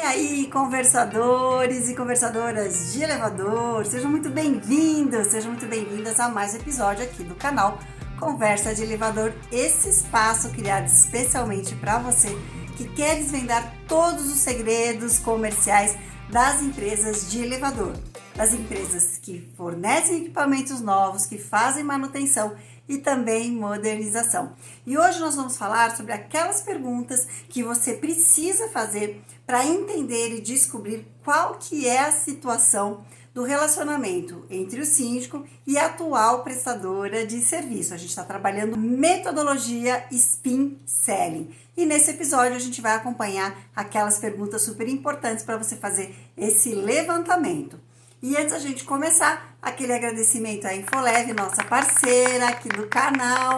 E aí, conversadores e conversadoras de elevador, sejam muito bem-vindos, sejam muito bem-vindas a mais um episódio aqui do canal Conversa de Elevador, esse espaço criado especialmente para você que quer desvendar todos os segredos comerciais das empresas de elevador, das empresas que fornecem equipamentos novos, que fazem manutenção e também modernização. E hoje nós vamos falar sobre aquelas perguntas que você precisa fazer para entender e descobrir qual que é a situação do relacionamento entre o síndico e a atual prestadora de serviço. A gente está trabalhando metodologia Spin Selling. E nesse episódio a gente vai acompanhar aquelas perguntas super importantes para você fazer esse levantamento. E antes da gente começar, aquele agradecimento à Infolev, nossa parceira aqui do canal,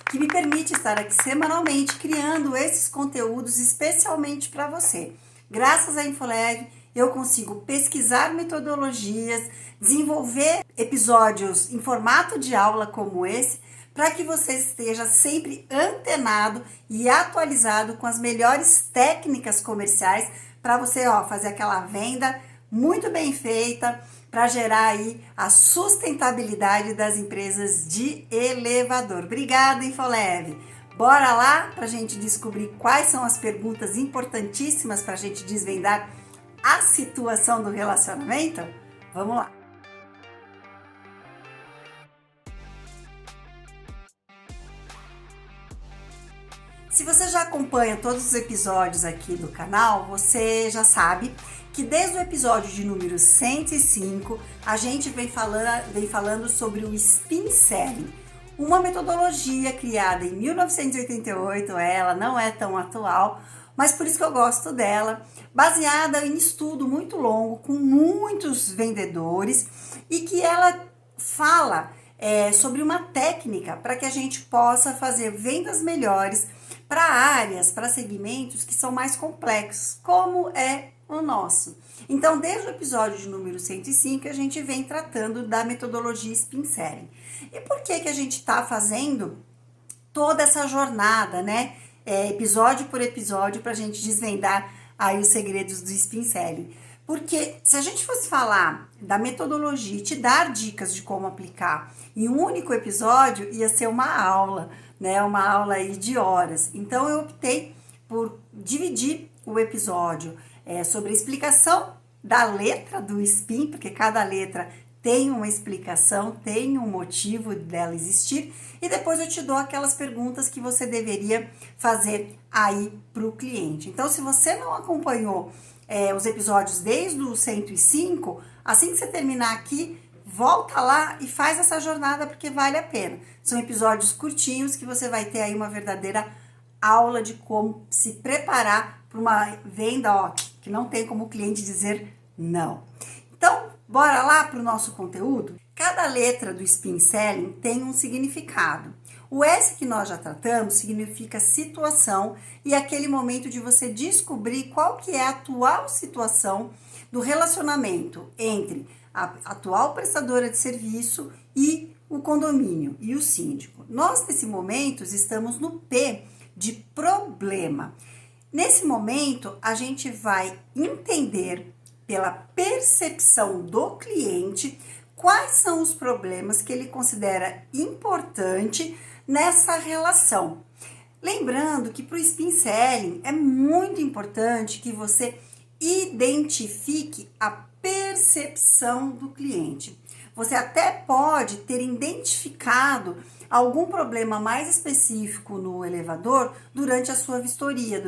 que me permite estar aqui semanalmente criando esses conteúdos especialmente para você. Graças à Infolev, eu consigo pesquisar metodologias, desenvolver episódios em formato de aula como esse, para que você esteja sempre antenado e atualizado com as melhores técnicas comerciais para você fazer aquela venda muito bem feita para gerar aí a sustentabilidade das empresas de elevador. Obrigada, Infolev! Bora lá para a gente descobrir quais são as perguntas importantíssimas para a gente desvendar a situação do relacionamento? Vamos lá! Se você já acompanha todos os episódios aqui do canal, você já sabe que desde o episódio de número 105, a gente vem falando sobre o Spin Selling, uma metodologia criada em 1988, ela não é tão atual, mas por isso que eu gosto dela, baseada em estudo muito longo, com muitos vendedores, e que ela fala sobre uma técnica para que a gente possa fazer vendas melhores para áreas, para segmentos que são mais complexos, como é o nosso. Então, desde o episódio de número 105, a gente vem tratando da metodologia Spin Selling. E por que a gente está fazendo toda essa jornada, né? Episódio por episódio, para a gente desvendar aí os segredos do Spin Selling. Porque se a gente fosse falar da metodologia e te dar dicas de como aplicar em um único episódio, ia ser uma aula, né? Uma aula aí de horas. Então eu optei por dividir o episódio sobre a explicação da letra do Spin, porque cada letra tem uma explicação, tem um motivo dela existir, e depois eu te dou aquelas perguntas que você deveria fazer aí para o cliente. Então, se você não acompanhou os episódios desde o 105, assim que você terminar aqui, volta lá e faz essa jornada, porque vale a pena. São episódios curtinhos que você vai ter aí uma verdadeira aula de como se preparar para uma venda, que não tem como o cliente dizer não. Então, bora lá para o nosso conteúdo? Cada letra do Spin Selling tem um significado. O S que nós já tratamos significa situação e aquele momento de você descobrir qual que é a atual situação do relacionamento entre a atual prestadora de serviço e o condomínio e o síndico. Nós, nesse momento, estamos no P de problema. Nesse momento, a gente vai entender pela percepção do cliente quais são os problemas que ele considera importante nessa relação. Lembrando que para o Spin Selling é muito importante que você identifique a percepção do cliente. Você até pode ter identificado algum problema mais específico no elevador durante a sua vistoria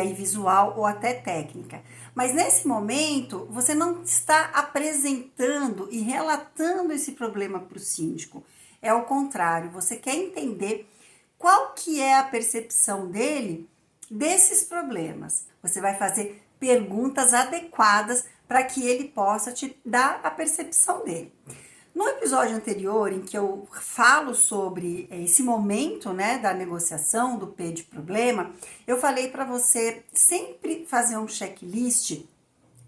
aí visual ou até técnica. Mas nesse momento, você não está apresentando e relatando esse problema para o síndico. É o contrário, você quer entender qual que é a percepção dele desses problemas. Você vai fazer perguntas adequadas para que ele possa te dar a percepção dele. No episódio anterior, em que eu falo sobre esse momento, né, da negociação, do P de problema, eu falei para você sempre fazer um checklist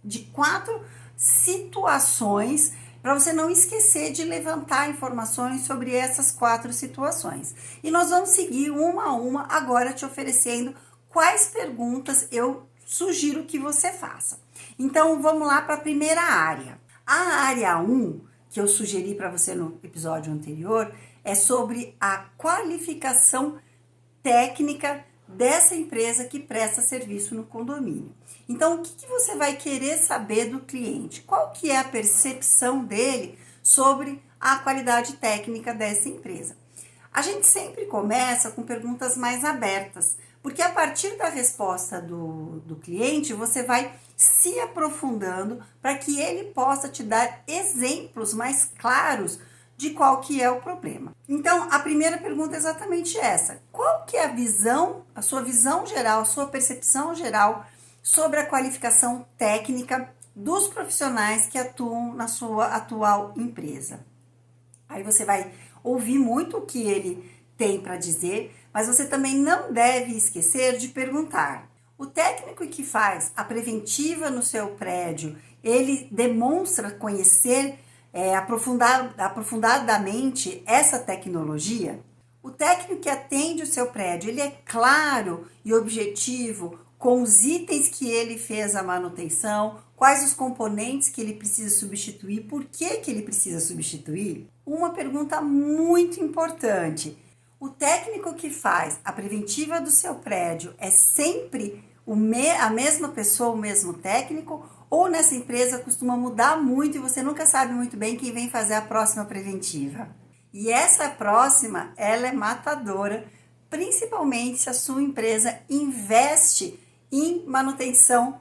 de 4 situações para você não esquecer de levantar informações sobre essas 4 situações. E nós vamos seguir uma a uma, agora te oferecendo quais perguntas eu sugiro que você faça. Então, vamos lá para a primeira área. A área 1, que eu sugeri para você no episódio anterior, é sobre a qualificação técnica dessa empresa que presta serviço no condomínio. Então, o que você vai querer saber do cliente? Qual que é a percepção dele sobre a qualidade técnica dessa empresa? A gente sempre começa com perguntas mais abertas, porque a partir da resposta do cliente, você vai se aprofundando para que ele possa te dar exemplos mais claros de qual que é o problema. Então, a primeira pergunta é exatamente essa. Qual que é a sua visão geral, a sua percepção geral sobre a qualificação técnica dos profissionais que atuam na sua atual empresa? Aí você vai ouvir muito o que ele tem para dizer, mas você também não deve esquecer de perguntar. O técnico que faz a preventiva no seu prédio, ele demonstra conhecer aprofundadamente essa tecnologia? O técnico que atende o seu prédio, ele é claro e objetivo com os itens que ele fez a manutenção, quais os componentes que ele precisa substituir, por que ele precisa substituir? Uma pergunta muito importante. O técnico que faz a preventiva do seu prédio é sempre a mesma pessoa, o mesmo técnico? Ou nessa empresa costuma mudar muito e você nunca sabe muito bem quem vem fazer a próxima preventiva? E essa próxima, ela é matadora, principalmente se a sua empresa investe em manutenção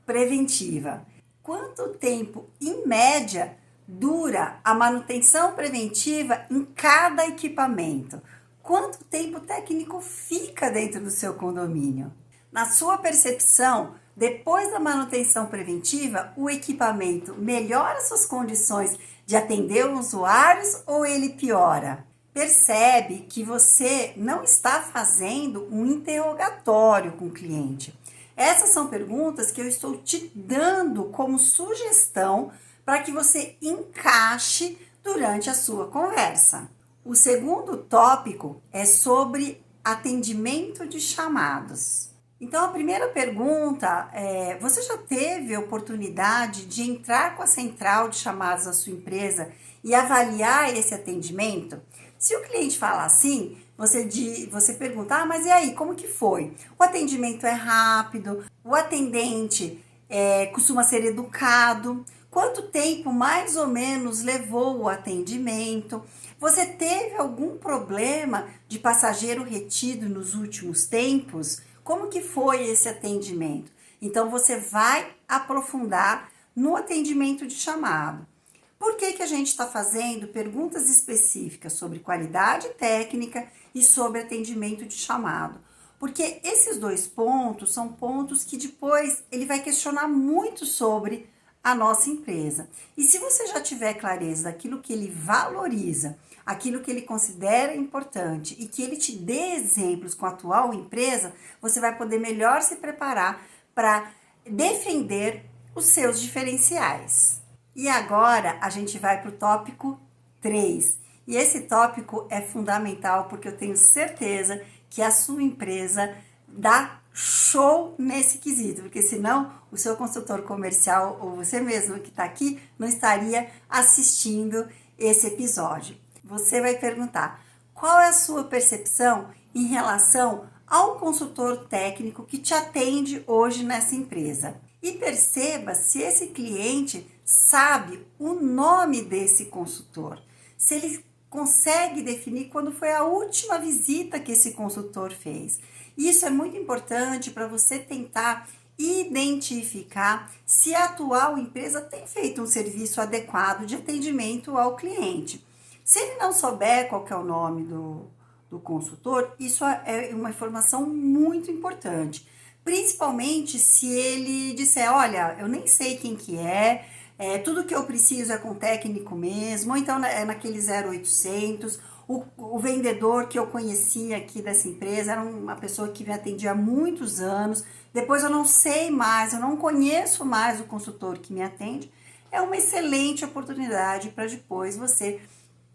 preventiva. Quanto tempo, em média, dura a manutenção preventiva em cada equipamento? Quanto tempo o técnico fica dentro do seu condomínio? Na sua percepção, depois da manutenção preventiva, o equipamento melhora suas condições de atender os usuários ou ele piora? Percebe que você não está fazendo um interrogatório com o cliente. Essas são perguntas que eu estou te dando como sugestão para que você encaixe durante a sua conversa. O segundo tópico é sobre atendimento de chamados. Então, a primeira pergunta é: você já teve a oportunidade de entrar com a central de chamados da sua empresa e avaliar esse atendimento? Se o cliente falar assim, você pergunta: mas e aí, como que foi? O atendimento é rápido? O atendente costuma ser educado? Quanto tempo mais ou menos levou o atendimento? Você teve algum problema de passageiro retido nos últimos tempos? Como que foi esse atendimento? Então, você vai aprofundar no atendimento de chamado. Por que a gente está fazendo perguntas específicas sobre qualidade técnica e sobre atendimento de chamado? Porque esses dois pontos são pontos que depois ele vai questionar muito sobre a nossa empresa. E se você já tiver clareza daquilo que ele valoriza, aquilo que ele considera importante e que ele te dê exemplos com a atual empresa, você vai poder melhor se preparar para defender os seus diferenciais. E agora a gente vai para o tópico 3. E esse tópico é fundamental porque eu tenho certeza que a sua empresa dá show nesse quesito, porque senão o seu consultor comercial ou você mesmo que está aqui não estaria assistindo esse episódio. Você vai perguntar: qual é a sua percepção em relação ao consultor técnico que te atende hoje nessa empresa? E perceba se esse cliente sabe o nome desse consultor, se ele consegue definir quando foi a última visita que esse consultor fez. Isso é muito importante para você tentar identificar se a atual empresa tem feito um serviço adequado de atendimento ao cliente. Se ele não souber qual que é o nome do consultor, isso é uma informação muito importante. Principalmente se ele disser: olha, eu nem sei quem que tudo que eu preciso é com o técnico mesmo, ou então é naquele 0800, o vendedor que eu conhecia aqui dessa empresa era uma pessoa que me atendia há muitos anos, depois eu não sei mais, eu não conheço mais o consultor que me atende. É uma excelente oportunidade para depois você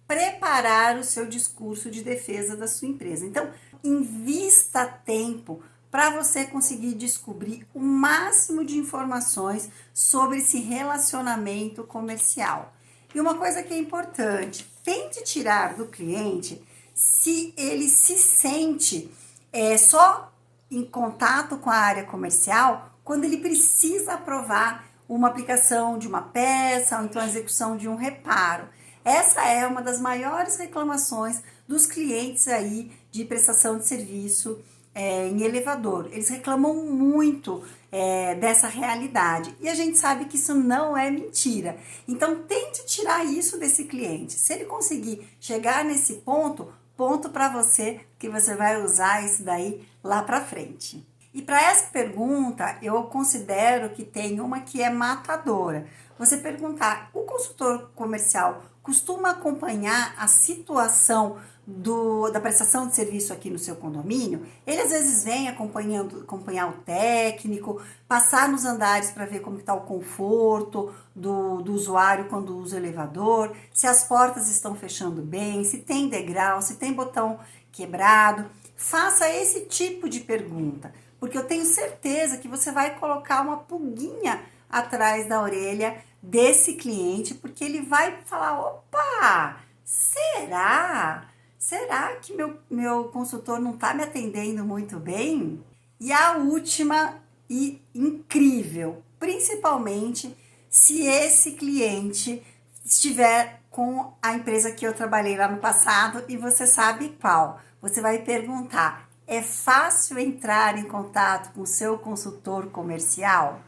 preparar o seu discurso de defesa da sua empresa. Então, invista tempo para você conseguir descobrir o máximo de informações sobre esse relacionamento comercial. E uma coisa que é importante, tente tirar do cliente se ele se sente só em contato com a área comercial quando ele precisa aprovar uma aplicação de uma peça ou então a execução de um reparo. Essa é uma das maiores reclamações dos clientes aí de prestação de serviço em elevador. Eles reclamam muito dessa realidade e a gente sabe que isso não é mentira. Então tente tirar isso desse cliente. Se ele conseguir chegar nesse ponto para você, que você vai usar isso daí lá para frente. E para essa pergunta, eu considero que tem uma que é matadora. Você perguntar, o consultor comercial costuma acompanhar a situação da prestação de serviço aqui no seu condomínio? Ele às vezes vem acompanhar o técnico, passar nos andares para ver como está o conforto do usuário quando usa o elevador, se as portas estão fechando bem, se tem degrau, se tem botão quebrado. Faça esse tipo de pergunta, porque eu tenho certeza que você vai colocar uma pulguinha atrás da orelha desse cliente, porque ele vai falar, opa, será que meu consultor não está me atendendo muito bem? E a última e incrível, principalmente se esse cliente estiver com a empresa que eu trabalhei lá no passado e você sabe qual. Você vai perguntar, é fácil entrar em contato com o seu consultor comercial?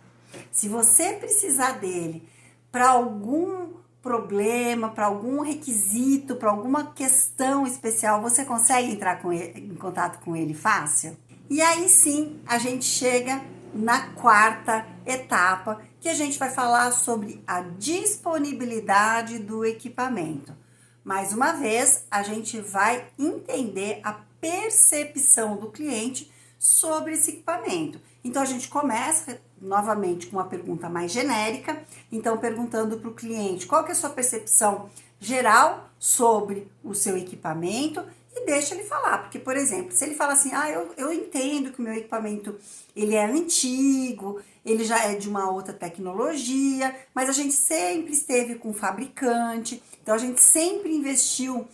Se você precisar dele para algum problema, para algum requisito, para alguma questão especial, você consegue entrar em contato com ele fácil? E aí sim, a gente chega na quarta etapa, que a gente vai falar sobre a disponibilidade do equipamento. Mais uma vez, a gente vai entender a percepção do cliente sobre esse equipamento. Então, a gente começa novamente com uma pergunta mais genérica, então perguntando para o cliente qual que é a sua percepção geral sobre o seu equipamento e deixa ele falar, porque, por exemplo, se ele fala assim, eu entendo que o meu equipamento ele é antigo, ele já é de uma outra tecnologia, mas a gente sempre esteve com o fabricante, então a gente sempre investiu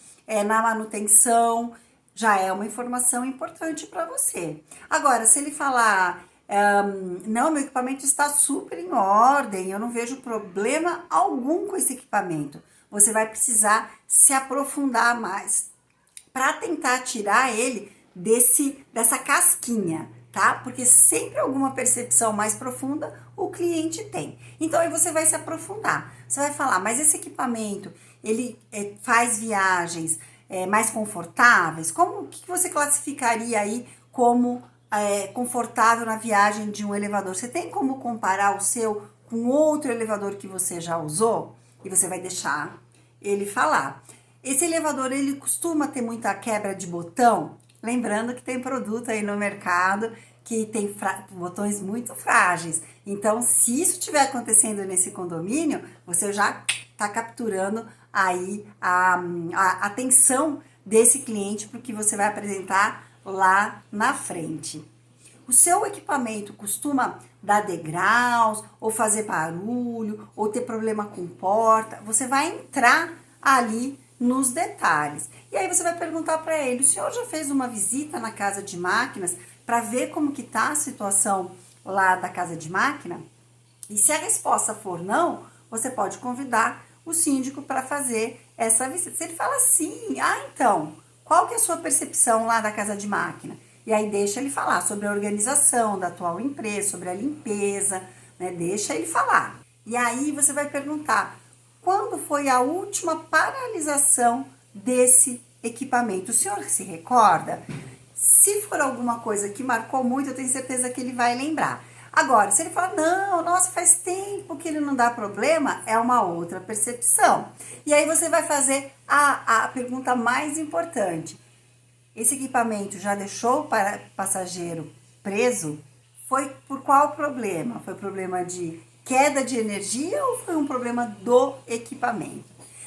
na manutenção, já é uma informação importante para você. Agora, se ele falar, não, meu equipamento está super em ordem, eu não vejo problema algum com esse equipamento, você vai precisar se aprofundar mais para tentar tirar ele dessa casquinha, tá? Porque sempre alguma percepção mais profunda o cliente tem. Então aí você vai se aprofundar. Você vai falar, mas esse equipamento, ele faz viagens mais confortáveis? O que você classificaria aí como confortável na viagem de um elevador? Você tem como comparar o seu com outro elevador que você já usou? E você vai deixar ele falar. Esse elevador, ele costuma ter muita quebra de botão? Lembrando que tem produto aí no mercado que tem botões muito frágeis. Então, se isso estiver acontecendo nesse condomínio, você já está capturando aí a atenção desse cliente para o que você vai apresentar lá na frente. O seu equipamento costuma dar degraus, ou fazer barulho, ou ter problema com porta? Você vai entrar ali nos detalhes. E aí você vai perguntar para ele, o senhor já fez uma visita na casa de máquinas para ver como que tá a situação lá da casa de máquina? E se a resposta for não, você pode convidar o síndico para fazer essa visita. Se ele fala sim, então, qual que é a sua percepção lá da casa de máquina? E aí deixa ele falar sobre a organização da atual empresa, sobre a limpeza, né? Deixa ele falar. E aí você vai perguntar, quando foi a última paralisação desse equipamento? O senhor se recorda? Se for alguma coisa que marcou muito, eu tenho certeza que ele vai lembrar. Agora, se ele falar, não, nossa, faz tempo que ele não dá problema, é uma outra percepção. E aí você vai fazer a pergunta mais importante. Esse equipamento já deixou o passageiro preso? Foi por qual problema? Foi problema de queda de energia ou foi um problema do equipamento?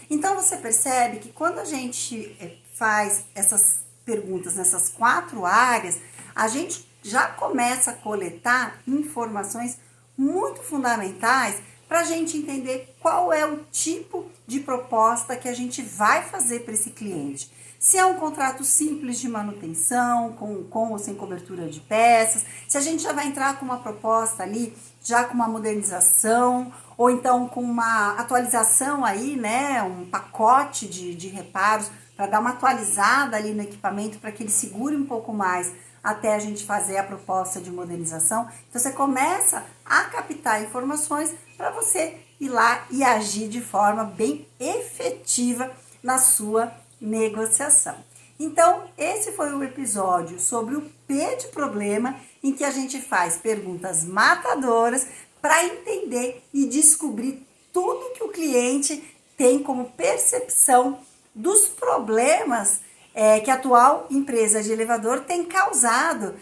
Então você percebe que quando a gente faz essas perguntas nessas 4 áreas, a gente já começa a coletar informações muito fundamentais para a gente entender qual é o tipo de proposta que a gente vai fazer para esse cliente. Se é um contrato simples de manutenção, com ou sem cobertura de peças, se a gente já vai entrar com uma proposta ali, já com uma modernização, ou então com uma atualização aí, né, um pacote de reparos para dar uma atualizada ali no equipamento para que ele segure um pouco mais até a gente fazer a proposta de modernização. Então você começa a captar informações para você ir lá e agir de forma bem efetiva na sua negociação. Então, esse foi o episódio sobre o P de problema, em que a gente faz perguntas matadoras para entender e descobrir tudo que o cliente tem como percepção dos problemas que a atual empresa de elevador tem causado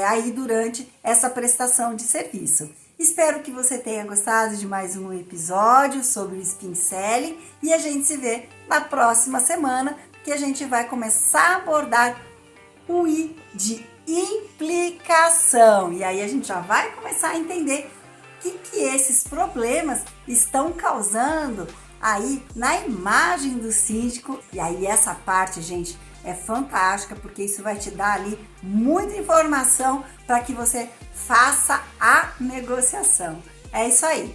aí durante essa prestação de serviço. Espero que você tenha gostado de mais um episódio sobre o Spin Selling e a gente se vê na próxima semana, que a gente vai começar a abordar o I de implicação. E aí a gente já vai começar a entender o que esses problemas estão causando aí na imagem do síndico. E aí essa parte, gente, é fantástica, porque isso vai te dar ali muita informação para que você faça a negociação. É isso aí.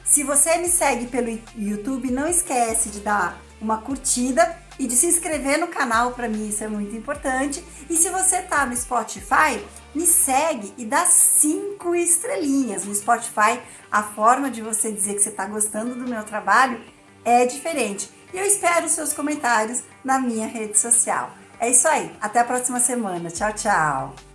Se você me segue pelo YouTube, não esquece de dar uma curtida e de se inscrever no canal, para mim isso é muito importante. E se você está no Spotify, me segue e dá 5 estrelinhas. No Spotify, a forma de você dizer que você está gostando do meu trabalho é diferente. E eu espero os seus comentários na minha rede social. É isso aí, até a próxima semana. Tchau, tchau!